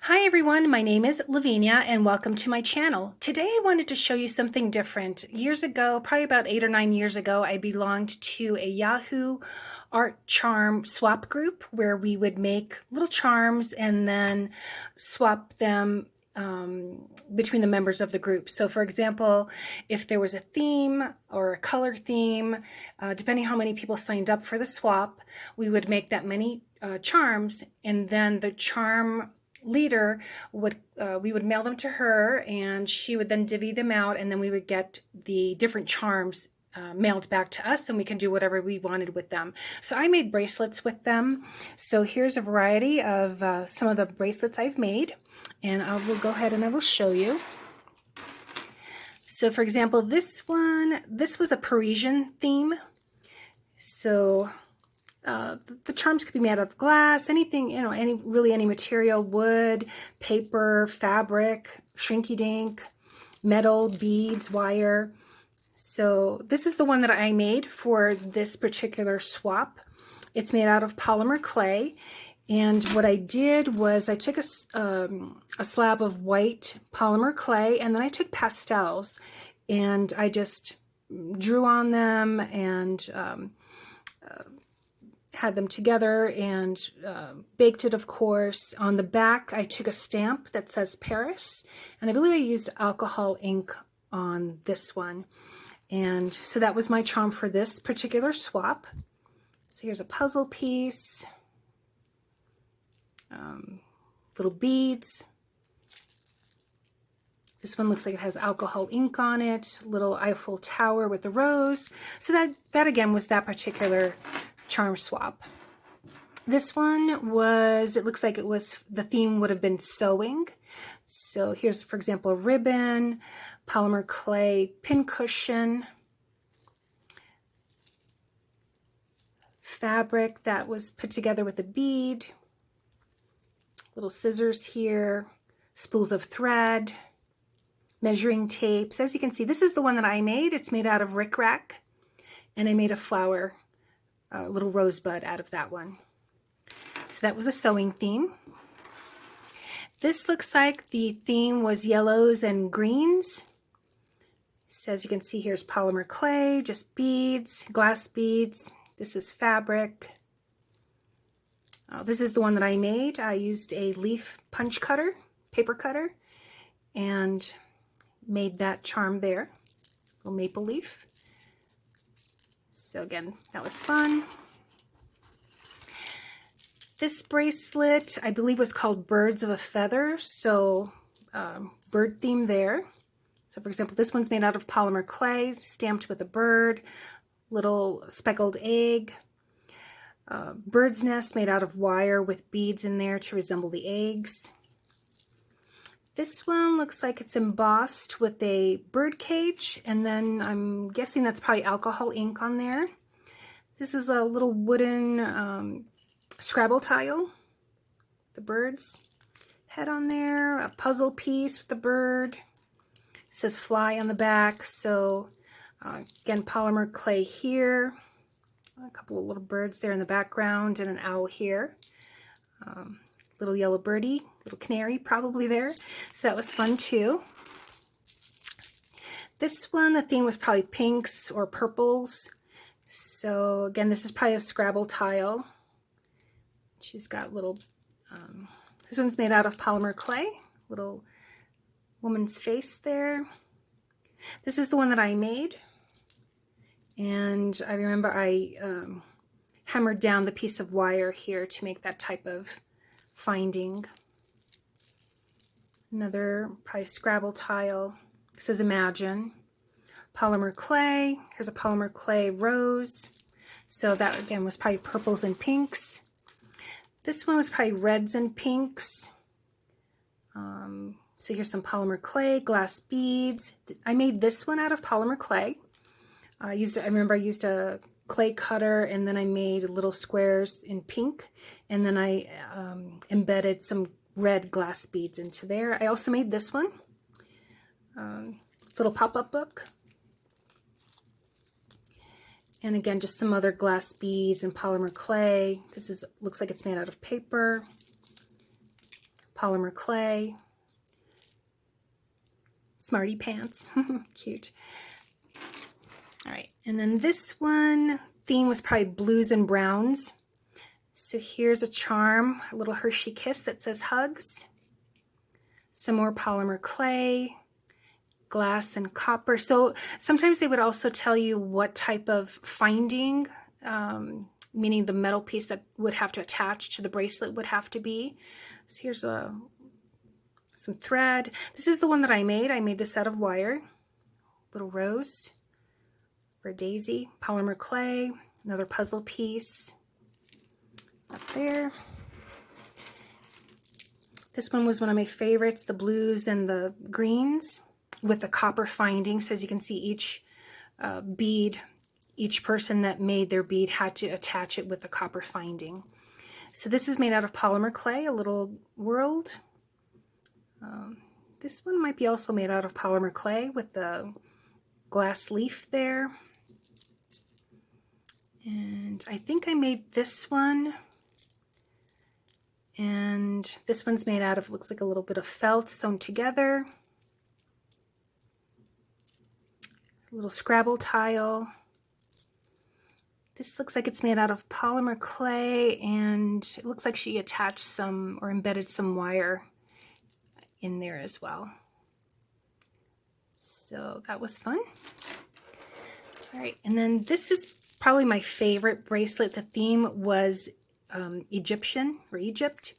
Hi everyone, my name is Lavinia and welcome to my channel. Today I wanted to show you something different. Years ago, probably about 8 or 9 years ago, I belonged to a Yahoo art charm swap group where we would make little charms and then swap them between the members of the group. So for example, if there was a theme or a color theme, depending how many people signed up for the swap, we would make that many charms, and then the charm leader would we would mail them to her and she would then divvy them out, and then we would get the different charms mailed back to us and we can do whatever we wanted with them. So I made bracelets with them. So here's a variety of some of the bracelets I've made, and I will go ahead and I will show you. So for example, this was a Parisian theme. So the charms could be made out of glass, anything, any material, wood, paper, fabric, shrinky-dink, metal, beads, wire. So this is the one that I made for this particular swap. It's made out of polymer clay. And what I did was I took a slab of white polymer clay, and then I took pastels and I just drew on them and had them together and baked it, of course. On the back, I took a stamp that says Paris, and I believe I used alcohol ink on this one. And so that was my charm for this particular swap. So here's a puzzle piece, little beads. This one looks like it has alcohol ink on it, little Eiffel Tower with a rose. So that again was that particular charm swap. This one was, it looks like it was, the theme would have been sewing. So here's, for example, a ribbon, polymer clay pin cushion, fabric that was put together with a bead, little scissors here, spools of thread, measuring tapes. As you can see, this is the one that I made. It's made out of rickrack, and I made a flower, a little rosebud out of that one. So that was a sewing theme. This looks like the theme was yellows and greens. So as you can see, here's polymer clay, just beads, glass beads. This is fabric. This is the one that I made. I used a leaf punch cutter, paper cutter, and made that charm there, little maple leaf. So again, that was fun. This bracelet, I believe, was called Birds of a Feather, so bird theme there. So for example, this one's made out of polymer clay, stamped with a bird, little speckled egg, bird's nest made out of wire with beads in there to resemble the eggs. This one looks like it's embossed with a bird cage, and then I'm guessing that's probably alcohol ink on there. This is a little wooden Scrabble tile, the bird's head on there, a puzzle piece with the bird. It says fly on the back. So again, polymer clay here, a couple of little birds there in the background, and an owl here. Little yellow birdie, little canary probably there. So that was fun too. This one, the theme was probably pinks or purples. So again, this is probably a Scrabble tile. She's got little, this one's made out of polymer clay, little woman's face there. This is the one that I made. And I remember I hammered down the piece of wire here to make that type of finding. Another probably Scrabble tile. It says Imagine. Polymer clay. Here's a polymer clay rose. So that again was probably purples and pinks. This one was probably reds and pinks. So here's some polymer clay, glass beads. I made this one out of polymer clay. I remember I used a clay cutter, and then I made little squares in pink, and then I embedded some red glass beads into there. I also made this one, little pop-up book, and again just some other glass beads and polymer clay. This looks like it's made out of paper, Polymer Clay. Smarty pants. Cute. All right, and then this one theme was probably blues and browns. So here's a charm, a little Hershey Kiss that says hugs. Some more Polymer Clay, glass and copper. So sometimes they would also tell you what type of finding, meaning the metal piece that would have to attach to the bracelet would have to be. So here's some thread. This is the one that I made. I made this out of wire. Little rose for a daisy. Polymer Clay, another puzzle piece up there. This one was one of my favorites, the blues and the greens with the copper finding. So as you can see, each bead, each person that made their bead had to attach it with the copper finding. So this is made out of Polymer Clay, a little world. This one might be also made out of Polymer Clay with the glass leaf there. And I think I made this one. And this one's made out of, looks like a little bit of felt sewn together. A little Scrabble tile. This looks like it's made out of Polymer Clay, and it looks like she attached some or embedded some wire in there as well. So that was fun. All right, and then this is probably my favorite bracelet. The theme was Egyptian or Egypt.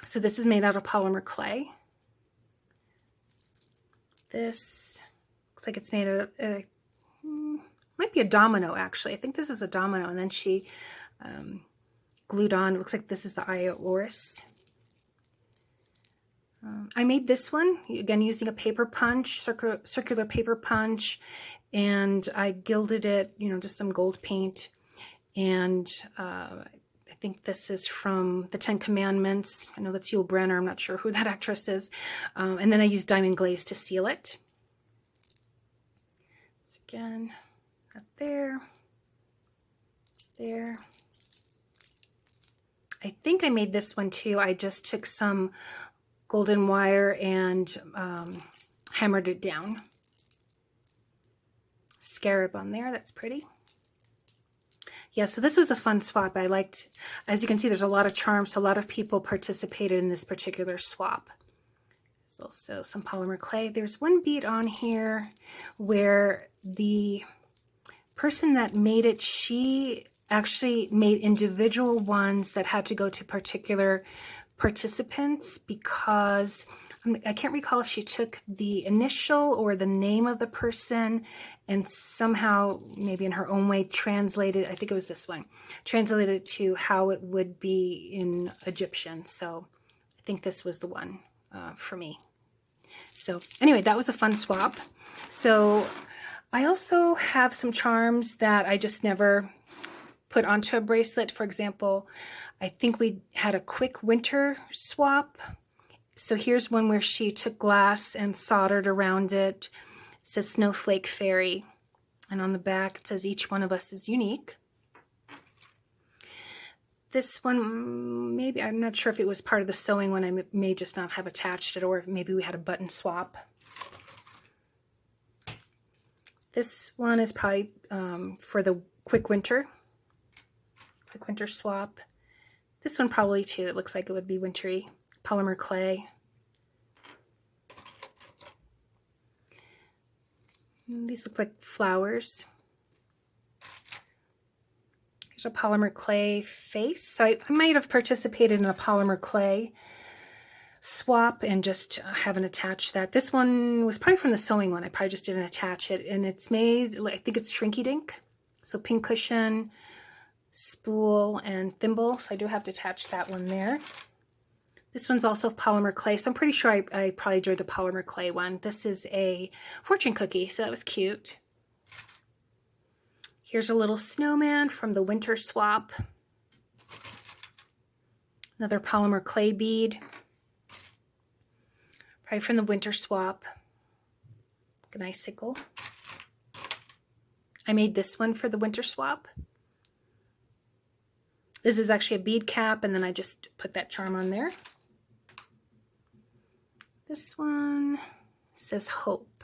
So this is made out of Polymer Clay. This looks like it's made out of, might be a domino actually. I think this is a domino, and then she glued on, it looks like this is the Eye of Horus. I made this one, again, using a paper punch, circular paper punch, and I gilded it, you know, just some gold paint. And I think this is from the 10 Commandments. I know that's Yul Brynner. I'm not sure who that actress is. And then I used diamond glaze to seal it. So again, up there, there. I think I made this one too. I just took some golden wire and hammered it down. Scarab on there, that's pretty. Yeah, so this was a fun swap. I liked, as you can see, there's a lot of charms, so a lot of people participated in this particular swap. There's also some Polymer Clay. There's one bead on here where the person that made it, she actually made individual ones that had to go to particular participants, because I can't recall if she took the initial or the name of the person and somehow, maybe in her own way, translated, I think it was this one, translated it to how it would be in Egyptian. So I think this was the one for me. So anyway, that was a fun swap. So I also have some charms that I just never put onto a bracelet. For example, I think we had a quick winter swap. So here's one where she took glass and soldered around it. It says Snowflake Fairy. And on the back it says each one of us is unique. This one, maybe, I'm not sure if it was part of the sewing one. I may just not have attached it, or maybe we had a button swap. This one is probably for the quick winter swap. This one probably too, it looks like it would be wintry. Polymer Clay. These look like flowers. Here's a Polymer Clay face. So I might have participated in a Polymer Clay swap and just haven't attached that. This one was probably from the sewing one. I probably just didn't attach it. And it's made, I think it's Shrinky Dink. So pin cushion, spool, and thimble. So I do have to attach that one there. This one's also Polymer Clay, so I'm pretty sure I probably enjoyed the Polymer Clay one. This is a fortune cookie, so that was cute. Here's a little snowman from the winter swap. Another Polymer Clay bead, probably from the winter swap. An icicle. I made this one for the winter swap. This is actually a bead cap, and then I just put that charm on there. This one says Hope.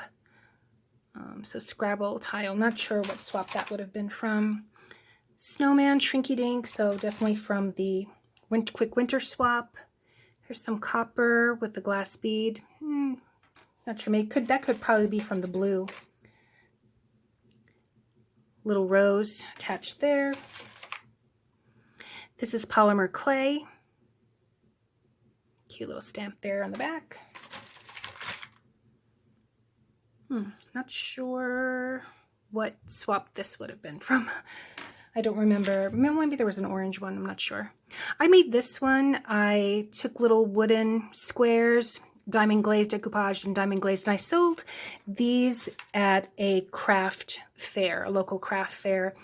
So Scrabble tile. Not sure what swap that would have been from. Snowman, Shrinky Dink. So definitely from the Quick Winter swap. Here's some copper with the glass bead. Not sure. Maybe that could probably be from the blue. Little rose attached there. This is Polymer Clay. Cute little stamp there on the back. Not sure what swap this would have been from. I don't remember. Maybe there was an orange one. I'm not sure. I made this one. I took little wooden squares, diamond glazed, decoupage, and diamond glazed, and I sold these at a craft fair, a local craft fair.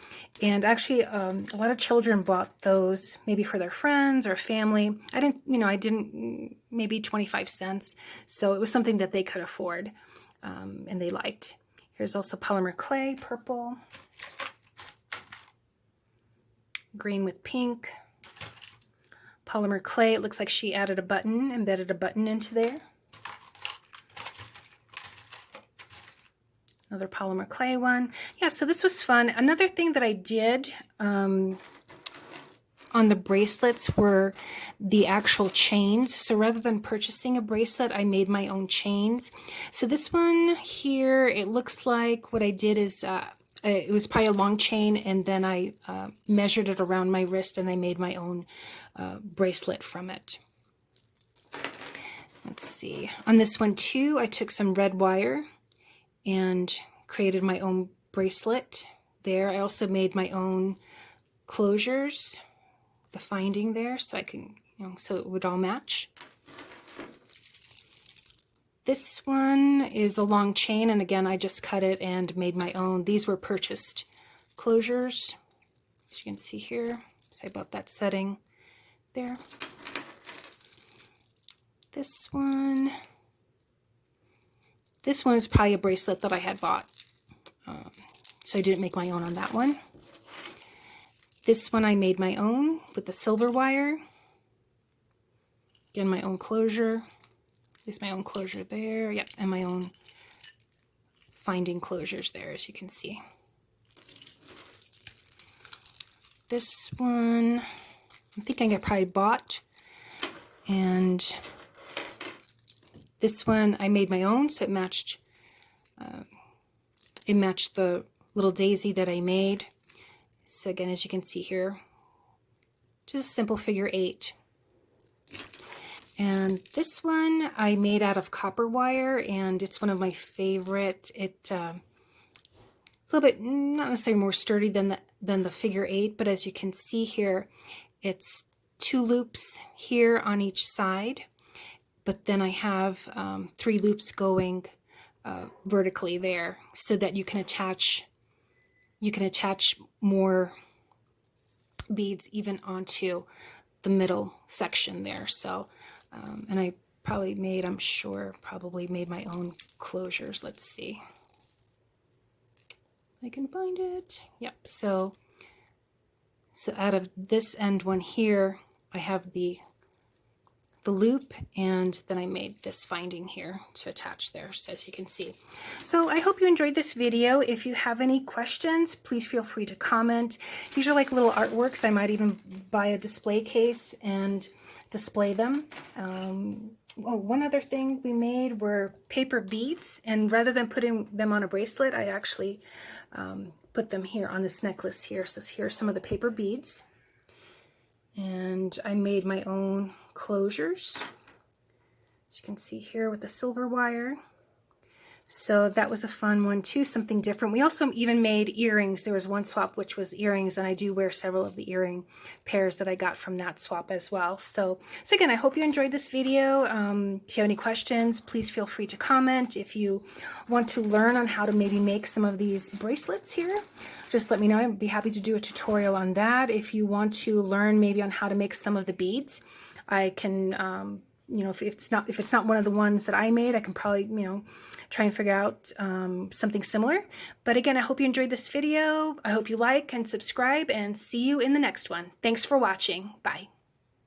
And actually, a lot of children bought those, maybe for their friends or family. I didn't, maybe 25 cents. So it was something that they could afford, and they liked. Here's also Polymer Clay, purple, green with pink. Polymer Clay, it looks like she added a button, embedded a button into there. Another Polymer Clay one. Yeah, so this was fun. Another thing that I did on the bracelets were the actual chains. So rather than purchasing a bracelet, I made my own chains. So this one here, it looks like what I did is it was probably a long chain, and then I measured it around my wrist, and I made my own bracelet from it. Let's see. On this one too, I took some red wire and created my own bracelet there. I also made my own closures, the finding there, so I can, so it would all match. This one is a long chain, and again, I just cut it and made my own. These were purchased closures, as you can see here. So I bought that setting there. This one is probably a bracelet that I had bought, so I didn't make my own on that one. This one I made my own with the silver wire. Again, my own closure. There's my own closure there, yep, and my own finding closures there, as you can see. This one, I'm thinking I probably bought, and this one I made my own, so it matched the little daisy that I made. So again, as you can see here, just a simple figure 8. And this one I made out of copper wire, and it's one of my favorite. It's a little bit, not necessarily more sturdy than the figure 8, but as you can see here, it's 2 loops here on each side, but then I have 3 loops going vertically there, so that you can attach more beads even onto the middle section there. So and I probably made, probably made my own closures. Let's see if I can find it. Yep. So out of this end one here, I have the loop, and then I made this finding here to attach there, so as you can see. So I hope you enjoyed this video. If you have any questions, please feel free to comment. These are like little artworks. I might even buy a display case and display them. One other thing we made were paper beads, and rather than putting them on a bracelet, I actually put them here on this necklace here. So here's some of the paper beads, and I made my own closures, as you can see here, with the silver wire. So that was a fun one too, something different. We also even made earrings. There was one swap which was earrings, and I do wear several of the earring pairs that I got from that swap as well. So again, I hope you enjoyed this video. If you have any questions, please feel free to comment. If you want to learn on how to maybe make some of these bracelets here, just let me know. I'd be happy to do a tutorial on that. If you want to learn maybe on how to make some of the beads, I can, if it's not one of the ones that I made, I can probably, try and figure out something similar. But again, I hope you enjoyed this video. I hope you like and subscribe, and see you in the next one. Thanks for watching. Bye.